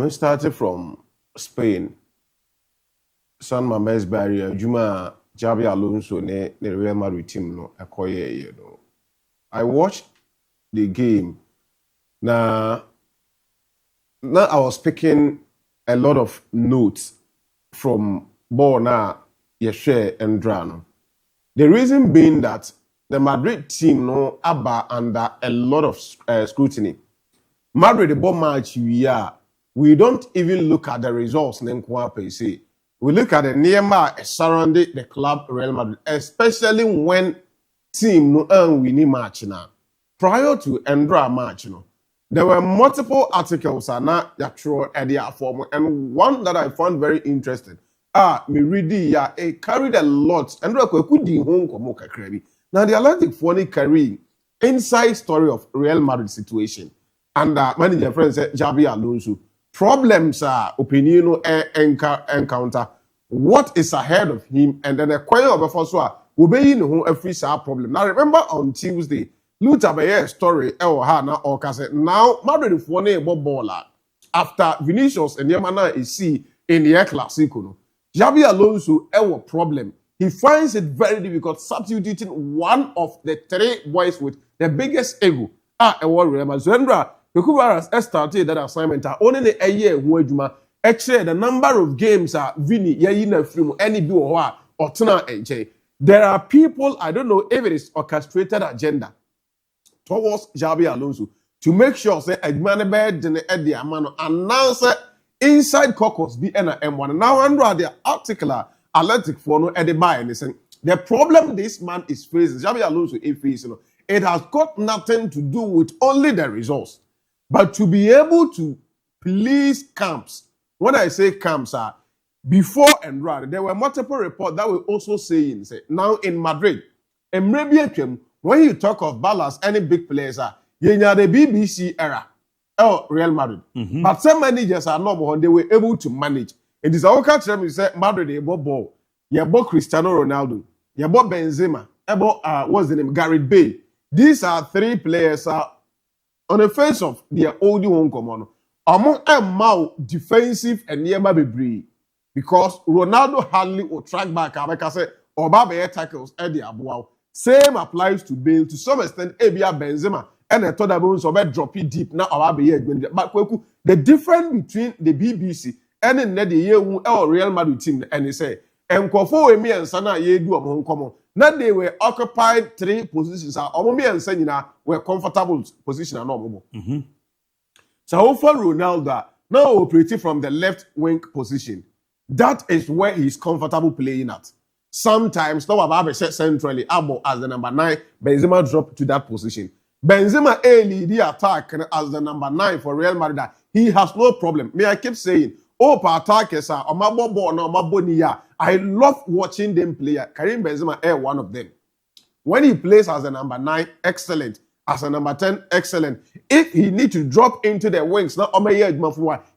I started from Spain. San Mames barrier, Juma Jabi Alonso, the Real Madrid team, no, you know. I watched the game. Now I was picking a lot of notes from Bona, Yeshe, and Drano. The reason being that the Madrid team no are under a lot of scrutiny. Madrid the ball match we don't even look at the results per se. We look at the nearby surrounding the club Real Madrid, especially when team no winning match now. Prior to Endra match, there were multiple articles that throw at their form, and one that I found very interesting. Me read it carried a lot. Endra could home komoka krebi. Now the Atlantic funny carrying inside story of Real Madrid situation, and manager friend said Javi Alonso. Problems are opinion encounter. What is ahead of him, and then a choir of a first one will be in a free problem. Now remember on Tuesday. Luther Bayer story Hana or Cassette. Now Madrid for baller after Vinicius and Yamana is see in the Clasico. Javi Alonso problem. He finds it very difficult substituting one of the three boys with the biggest ego. Real Madrid. The started that assignment. Only a year who actually the number of games are Vini Yayina film any do or Tuna AJ. There are people, I don't know if it is orchestrated agenda towards Javi Alonso to make sure say Edmane bed in the amano announce inside caucus be M1. Now under the article Atlantic for no Eddie by anything. The problem this man is facing, Javi Alonso is facing, it has got nothing to do with only the results, but to be able to please camps. When I say camps are before and right, there were multiple reports that were also saying say now in Madrid, and maybe when you talk of balance, any big players are you know the BBC era, Real Madrid. But some managers are not more, they were able to manage. It is our country you say Madrid they ball. You bought Cristiano Ronaldo, you bought Benzema, what's the name? Gareth Bale. These are three players on the face of their old home common. Among them defensive and nearby be because Ronaldo hardly will track back or Baba tackles at the ABOU. Same applies to Bale to some extent. Abia Benzema and the third bones of drop it deep now. But the difference between the BBC and the year Real Madrid team and they say and Kofo me and Sana ye do among common. Now they were occupied three positions. Me and Sana were comfortable position and normal. So for Ronaldo now operating from the left wing position. That is where he's comfortable playing at. Sometimes, no Habib said centrally, ABOU as the number 9, Benzema dropped to that position. Benzema lead the attack as the number 9 for Real Madrid. He has no problem. Me, I keep saying, attackers are I love watching them play. Karim Benzema one of them. When he plays as the number 9, excellent. As a number 10, excellent. If he needs to drop into the wings, now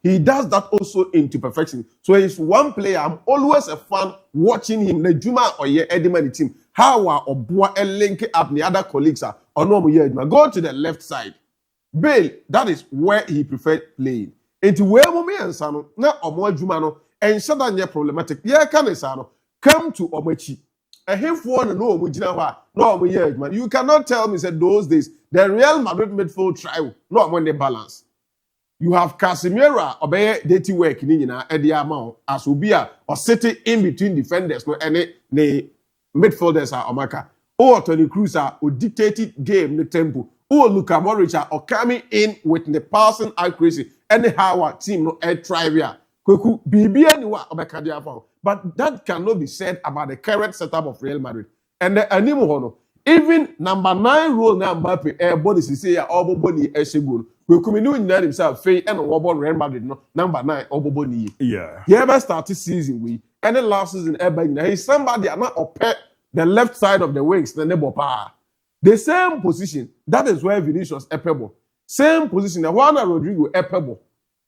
he does that also into perfection. So he's one player. I'm always a fan watching him. The Juma or Edman team. How are Obua and link up the other colleagues are or no go to the left side. Bale, that is where he preferred playing. Into where Momi and Sano, now Omo Jumano, and Shadanya problematic. Yeah, can Sano come to Omechi. And if one no, you cannot tell me that those days the Real Madrid midfield trial not when they balance. You have Casemiro obey dirty work in the amount as Ubia or sitting in between defenders no any the midfielders are Omaka or Toni Kroos are who dictated game the tempo or Luka Modric or coming in with the passing accuracy anyhow our team no air trivia. But that cannot be said about the current setup of Real Madrid. And the animal, even number 9 role now Mbappe air body say all body Eshegul. We come in himself Faye and Real Madrid no number 9 all body. Yeah. He ever started season we and the last season ever he's somebody are not up the left side of the wings the neighbor power. The same position that is where Vinicius Epebo. Same position the Juan Rodrigo Epebo.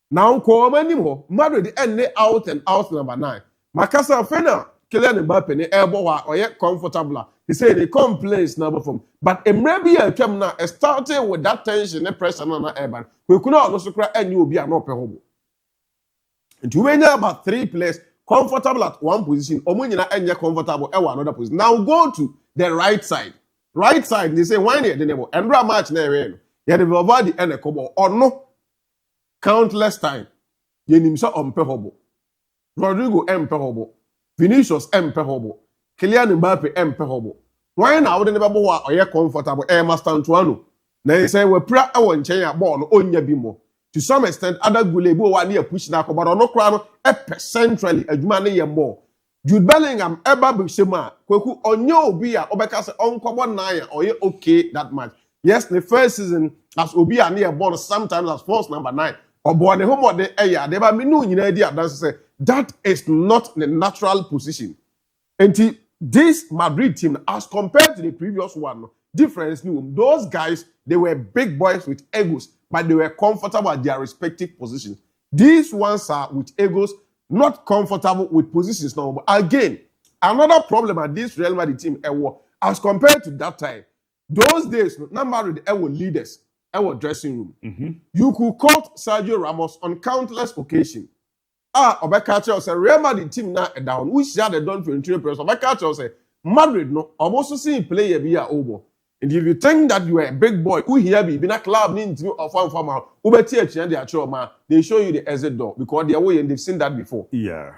Now, call anymore. Madrid end out and out number 9. Makasa Fena, Kylian Mbappe, elbow or yet comfortable. He said they come place number from. But maybe I came now starting with that tension and pressure on the airban. We could not also cry and you will be an open home. And you may about 3 players comfortable at one position, or when you're comfortable at another position. Now go to the right side. Right side, they say, why not the neighbor? And match never. Yeah, the body and a couple or no countless time. You name so unpehable. Rodrigo empehable. Vinicius empehable. Kylian Mbappe empehable. Why now the neighbor or you're comfortable? Master Antoine. They say we're proud I want change born on your bimo. To some extent, other Gulebo one near push na but no crown centrally a money more. Jude Bellingham eba bishema kweku onyo obi a obeka se onkobo nine or you okay that much. Yes, the first season as obi a near born sometimes as false number 9. Or born the home of the aya they ba me no nyina dia dance say that is not the natural position. And this Madrid team as compared to the previous one, difference new. Those guys they were big boys with egos, but they were comfortable at their respective positions. These ones are with egos, not comfortable with positions now. But again, another problem at this Real Madrid team, as compared to that time, those days, not Madrid, were leaders, were dressing room. You could quote Sergio Ramos on countless occasions. Obeka say Real Madrid team now down. We share the done for interior press. Obeka say Madrid no almost see player be over. And if you think that you are a big boy, who here be in a club need to of one farmer, they show you the exit door because they are way and they've seen that before. Yeah.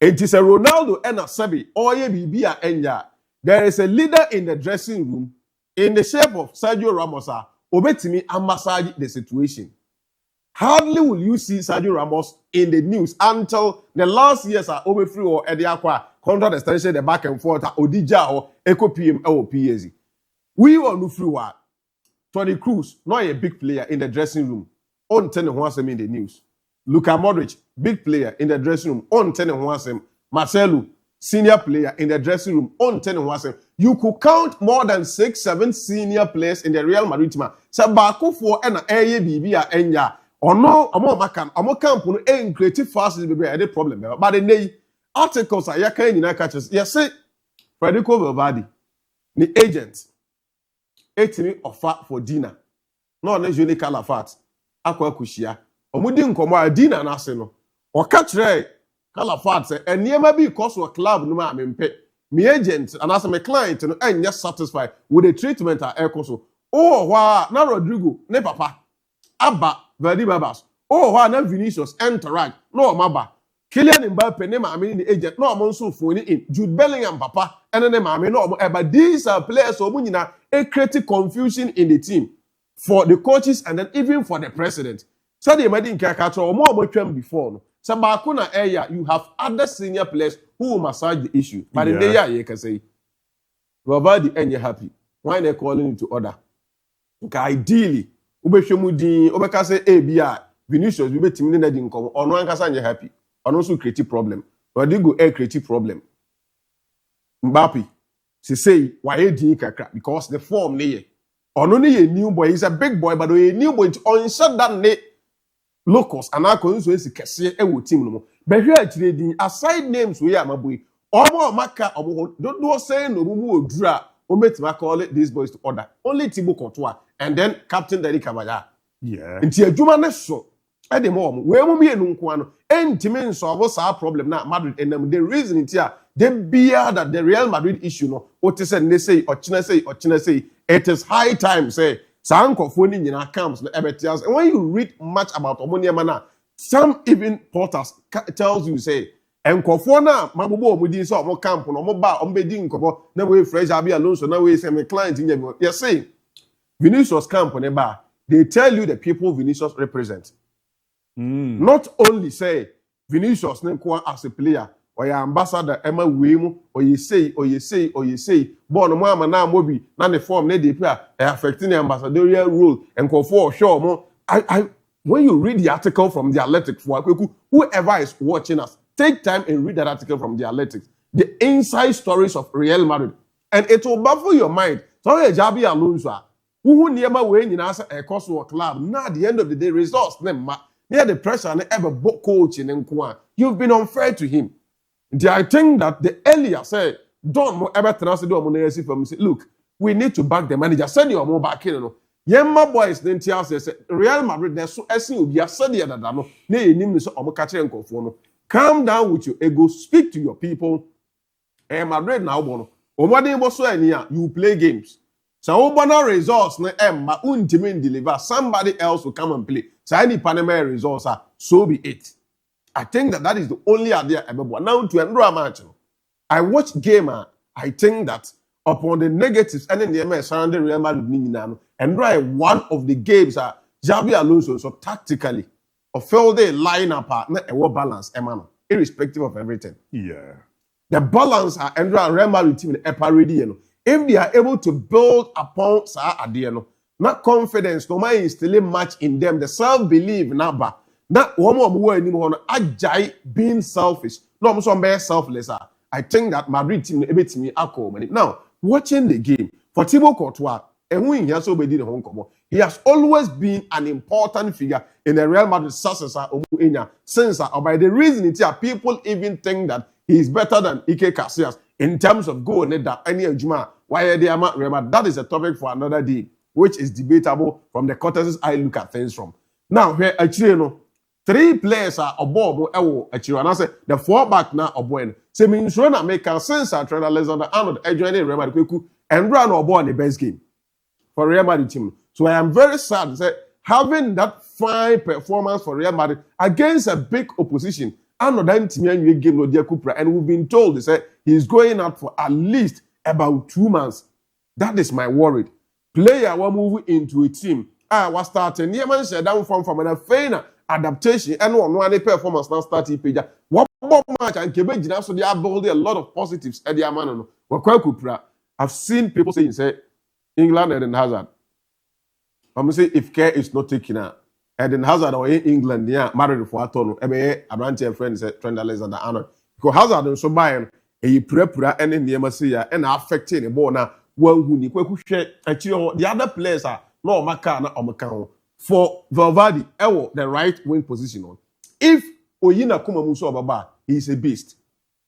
It is a Ronaldo and a Sebi or be a Enya. There is a leader in the dressing room in the shape of Sergio Ramos. Obetimi and massage the situation. Hardly will you see Sergio Ramos in the news until the last years are over free or Ediaqua, contract extension, the back and forth, Odija or Eco PM or PAZ. We all know through what Toni Kroos, not a big player in the dressing room, on 10 and 1 in the news. Luka Modric, big player in the dressing room, on 10 and 1. Marcelo, senior player in the dressing room, on 10 and 1. You could count more than 6, 7 senior players in the Real Madrid team. So, Baku for an ABB Enya. Or no, I'm camp no creative fast is a problem. But the articles are yakin in catches. Yes, say Federico Valverde, the agent, 80 offer for dinner. No, no, Julie Calafat, Aqua Kushia, or Mudin Koma, dinner and Arsenal. Or catch Ray Calafat, say, and near maybe cost a club no man pay. Me agent and as my client and just satisfied with the treatment at Ecoso. Oh, wow, now Rodrigo, ne papa, Abba. Verdi Babas. Oh, why not Vinicius interact? No, Maba. Kylian Mbappe, name I mean the agent. No, I'm also phone in. Jude Bellingham, Papa, and then I mean no. But these are players who create confusion in the team for the coaches and then even for the president. So they might think or more before. So Bakuna area, you have other senior players who will massage the issue. But in the year, you can say, Valverde and you're happy. Why they calling into order? Okay, ideally. Ubeshemudi, Obeka say ABI, Vinicius, we bet him in come or no one can happy. And also creative problem. Rodrigo a creative problem. Mbappe, she say, why kaka? Because the form lay. Or only a new boy, he's a big boy, but a new boy on shut that ne locals and I can say Cassia a team no more. But here today, aside names we are my boy. Omo Maka, don't say no more dra. Omet call it these boys to order. Only Thibaut Courtois and then Captain Dani Kabaya. Yeah. Nti adwuma ne so. E de mo we mu bi enu nko ano. Entime solve our problem na Madrid and the reason it here they bear that the Real Madrid issue no. What is say say it is high time say sankofo ni nyina camps na ebetias. And when you read much about Omonia mana, some even porters tells you say enkofo na mabobo omudi so omo camp no omo ba ombedi nkobo na we fresh Habib Alonso na we say my client in you. You say Vinicius camp on the bar, they tell you the people Vinicius represents. Not only say Vinicius as a player or your ambassador Emma Wimu or you say born no mama na mobi na the form na dey play affecting the ambassadorial role and call for sure more. I when you read the article from the Athletic, whoever is watching us, take time and read that article from the Athletic, the inside stories of Real Madrid, and it will baffle your mind. So Habib Alonso who never way in answer a cost to a club. Now at the end of the day, results near the pressure and ever book coach in Nkwa. You've been unfair to him. I think that the earlier said, don't ever transfer do money from say, look, we need to back the manager. Send your more back in. Yemma boys then tell us Real Madrid they so essing obi asade ya dada no na enim ni so omo ka kire nkofo no. Calm down with your ego, speak to your people. Madrid na obo no. Omode bo so ani a you play games. So obo results na ma untimi deliver, somebody else will come and play. So any Panama results are so be it. I think that is the only idea about now to endure a match. I watch game. I think that upon the negatives and then the MS surrounding Real Madrid and one of the games are Xabi Alonso so tactically or fell the lineup a balance irrespective of everything. Yeah. The balance are Real Madrid team already. If they are able to build upon not confidence, no matter instilling much in them, the self-belief now. That one more anymore. Ajay being selfish. No, I'm so selfless. I think that Madrid team able to me now watching the game for Thibaut Courtois and when he has already the Hong Kong, he has always been an important figure in the Real Madrid success since by the reason it's people even think that he is better than Ike Casillas in terms of goal that any Juma why they are Real Madrid. That is a topic for another day, which is debatable from the quarters I look at things from. Now here actually 3 players are above actually, and I say the 4 back now above. So means when I make a sense I try Alexander Arnold joining Real Madrid and run above the best game for Real Madrid team. So I am very sad to say having that fine performance for Real Madrid against a big opposition. Arnold and game no Kupra, and we've been told they said he's going out for at least about 2 months. That is my worry. Player will move into a team. I was starting. Yeah, man, said down from an affair. Adaptation and one performance now starting page. What match and Quebec so they are building a lot of positives at the Amano. I've seen people saying say England Eden Hazard. I'm say if care is not taken out, Eden Hazard or in England, yeah, married for a ton. Abrante friend said Trent Alexander-Arnold. Because Hazard and so buying a prepura and in the MSC and affecting a ball now. Well, who you actually the other players are no Makana or Macao. For Valverde, the right wing position on. If Oyina Kumamuso Ababa, he is a beast.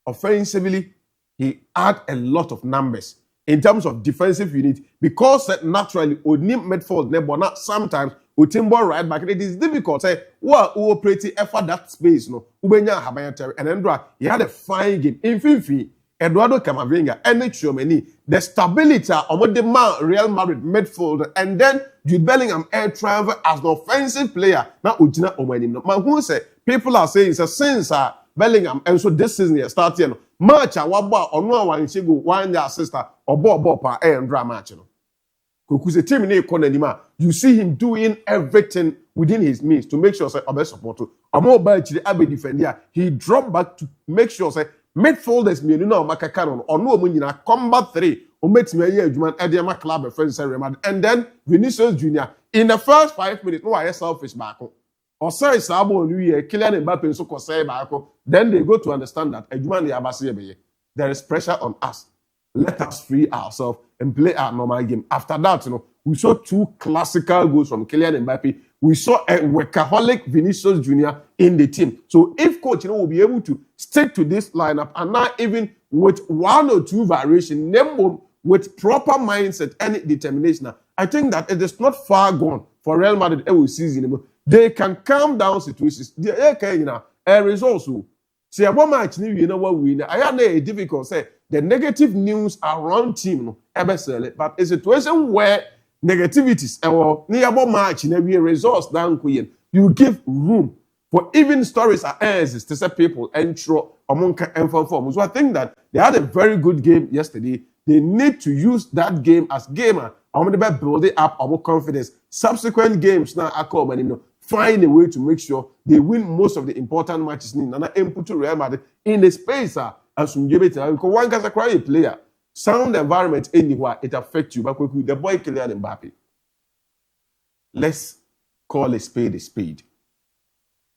Offensively, he had a lot of numbers. In terms of defensive unit, because naturally, Onim midfield, not sometimes, Utimbo right back, it is difficult. Say, well, who operate effort that space, no, Ubenya Habayateri, and Endra, he had a fine game. In Fifi, Eduardo Camavinga, and Chouameni, the stability of the man Real Madrid midfield, and then Jude Bellingham air travel as an offensive player. Now Ujina Omani. Man, who say people are saying it's since Bellingham, and so this season here starting match waba or no one chigo 1 year sister or ball pa and drama match. Kuku's team in Konanima, you see him doing everything within his means to make sure say Obe support to a more by the Abbey defender. He dropped back to make sure say midfielders me no maka canon or no munina combat 3 or makes me a year Ediama club friends and then Vinicius Jr. in the first 5 minutes no I selfish back or say Sabo New Year Kylian Mbappe so say back then they go to understand that there is pressure on us. Let us free ourselves and play our normal game. After that, we saw 2 classical goals from Kylian Mbappe. We saw a workaholic Vinicius Jr. in the team. So if coach, will be able to stick to this lineup and not even with 1 or 2 variations, with proper mindset and determination, I think that it is not far gone for Real Madrid every season. They can calm down situations. A results. See, a one match, what we know. I have a difficult say the negative news around team, but a situation where negativities or nearby match in every results down Queen, you give room for even stories are to say people intro among and form. So I think that they had a very good game yesterday. They need to use that game as gamer. I'm going to build it up our confidence. Subsequent games now are coming. Find a way to make sure they win most of the important matches and input to Real Madrid in the space as because one guy's a cry player. Sound environment anywhere, it affects you. But the boy Kylian Mbappe. Let's call a spade a spade.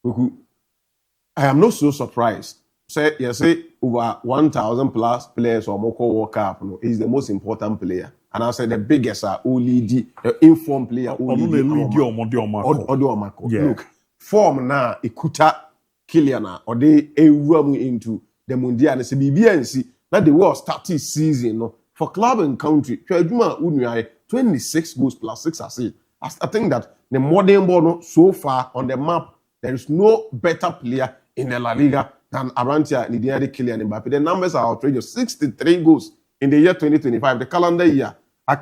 I am not so surprised. Say over 1,000 plus players or Moko World Cup is the most important player. And I say the biggest are Olidi, the informed player. Look, form now, Ikuta, Kylian, or they run into the Mundial. And say BBNC, that the world started season for club and country. 26 goals plus 6 assists. I think that the modern ball so far on the map, there is no better player in the La Liga than Arantia Nidiade Kylian Mbappe. The numbers are outrageous. 63 goals in the year 2025, the calendar year. I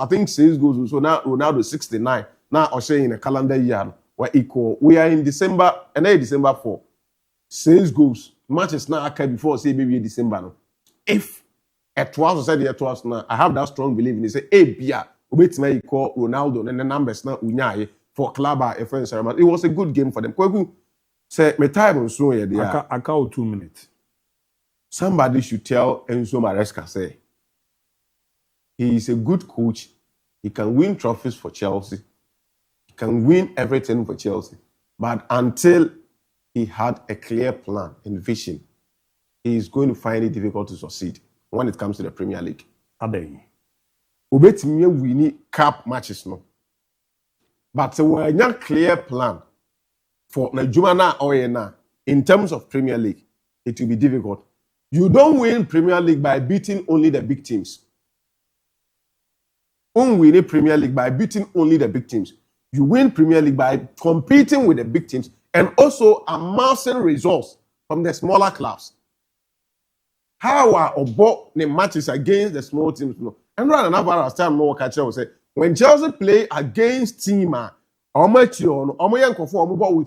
think 6 goals. So now Ronaldo 69. Now O'Shea in a calendar year we're equal. We are in December, and then December 4. 6 goals. Matches now occur before say maybe December. No. If at twice said the twice now, I have that strong belief in it. Say, hey, Bia, wait till you call Ronaldo and the numbers now unyaye for club a friend ceremony. It was a good game for them. Kwaku say my time on so here there. I count 2 minutes. Somebody should tell Enzo Maresca say he is a good coach. He can win trophies for Chelsea. He can win everything for Chelsea. But until he had a clear plan and vision, he is going to find it difficult to succeed when it comes to the Premier League. We need cup matches no. But when you have a clear plan for Najumana or in terms of Premier League, it will be difficult. You don't win Premier League by beating only the big teams. You don't win Premier League by beating only the big teams. You win Premier League by competing with the big teams and also amassing results from the smaller clubs. How are about the matches against the small teams? No. And rather than have time no catcher will say when Chelsea play against team with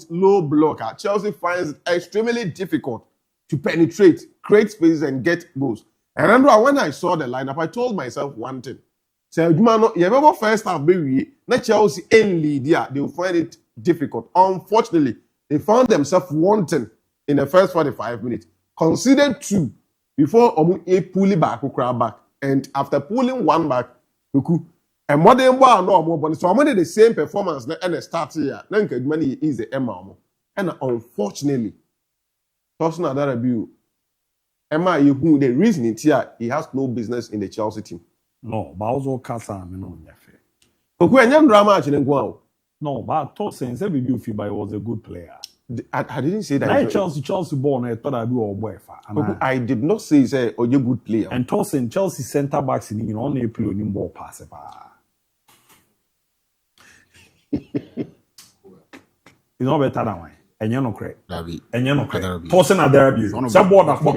low block, Chelsea finds it extremely difficult to penetrate, create spaces, and get goals. And remember when I saw the lineup, I told myself one thing. So you remember first half baby, not Chelsea in lead, yeah, they will find it difficult. Unfortunately, they found themselves wanting in the first 45 minutes. Conceded 2 before pulling back, and after pulling 1 back, and modern bar no more. So I'm only the same performance and the start here. Then money is the Emma. And unfortunately, person that ABOU, Emma, the reason it's here, he has no business in the Chelsea team. No, but also Casa, no, drama actually go. No, but I thought since ABOU FIBA was a good player. I didn't say that. I Chelsea born. I thought ABOU or boy. I did not say he's a good player. And tossing Chelsea centre backs in on April in ball pass. It's not better than mine. And you're not correct. And you're not correct. Tossing at DIABY. Some board of boy.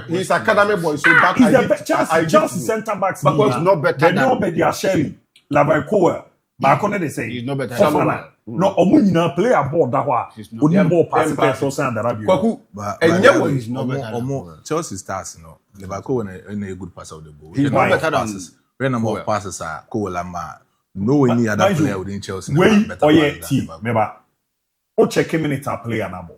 He's academy boy. So that Chelsea centre backs. But it's not better. They know better than Shelly. Lavacoa. But I they say he's not better. No, Omuna play a board that way. Wouldn't ball pass tossing at DIABY. But he's not better. Chelsea starts, Liverpool in a good pass of the ball. He's not better than when number of passes are Koolamba. No any other player within Chelsea. Team, remember. O check minute a player number.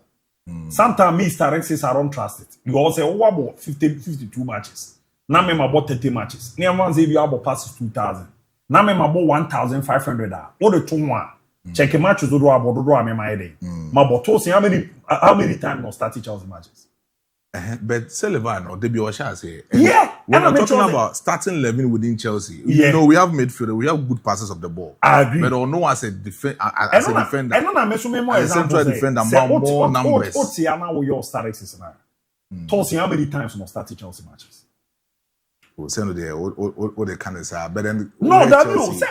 Sometimes Mr. Rexes I don't trust it. You all say, about 52 matches. Now me about 30 matches. Near one say you about passes 2,000. Now me about 1,500. What the 2-1? Check matches do about do my day. My botos how many times no start Chelsea matches? But Sullivan or Debbie Osha say, yeah, when I'm talking about starting 11 within Chelsea, yeah. You know, we have midfielder, we have good passes of the ball. I agree. But or no as a defender, as a central defender, more numbers. What's the amount of your start season? Tossing how many times no start Chelsea matches? Well, say no there, what they can say, but then no, that no, say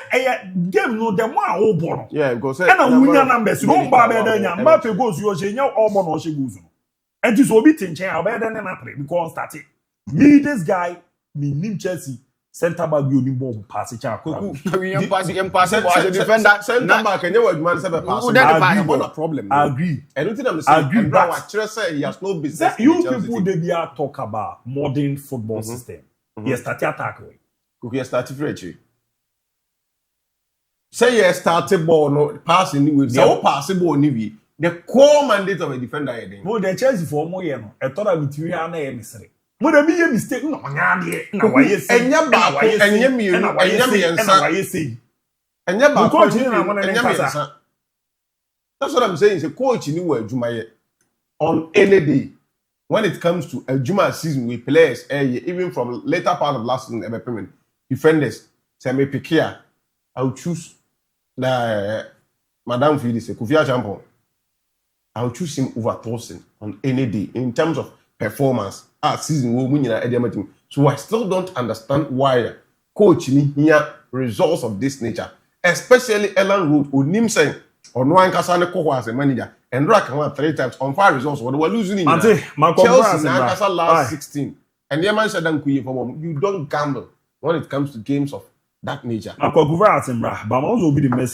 game no the one all born. Yeah, because and a winner numbers, no bad than Mbappe goes, you say all born or she goes. And this will be changing better than Napoli because starting. Me, this guy, me name Chelsea, centre back you need more pass it. Impossible as a defender, centre back and you would man seven pass. Problem. I agree. I don't think I'm saying. Agree. But say he has no business. You people they be talk about modern football system. Yes, start attack way. You start French. Say yes, started ball no passing with so passable nivi. The core mandate of a defender heading. No, the Chelsea for more year. I thought I would tell you a mystery. Would there be a mistake? No, why you say? And that's what I'm saying. Is a coach in New Juma on any day. When it comes to a Juma season with players, even from later part of last season, defenders, Semi Fakye, I would choose the Madame Fidis, Kufia Champon. I'll choose him over Thorsten on any day in terms of performance. Season will win in team. So I still don't understand why coach here results of this nature. especially Ellen Road, onim say or no ankasa ne koko as a manager and Rock won 3 times on 5 results. What were losing in Chelsea ankasa last 16. And the man said you don't gamble when it comes to games of that nature. But also be the message.